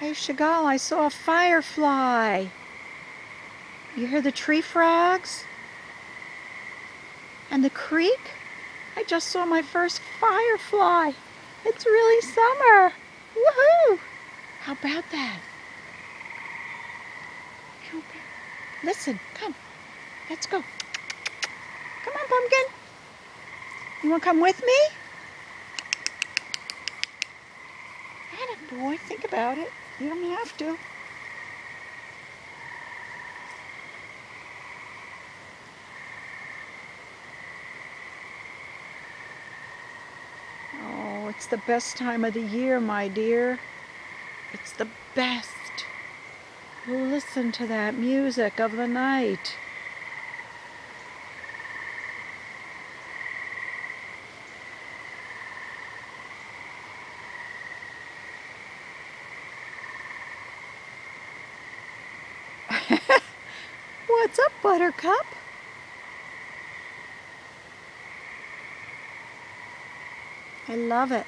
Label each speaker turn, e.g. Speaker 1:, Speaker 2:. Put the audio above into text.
Speaker 1: Hey Chagall, I saw a firefly. You hear the tree frogs? And the creek? I just saw my first firefly. It's really summer. Woohoo! How about that? Listen, come. Let's go. Come on, Pumpkin. You want to come with me? Atta boy, think about it. You don't have to. Oh, it's the best time of the year, my dear. It's the best. Listen to that music of the night. What's up, Buttercup? I love it.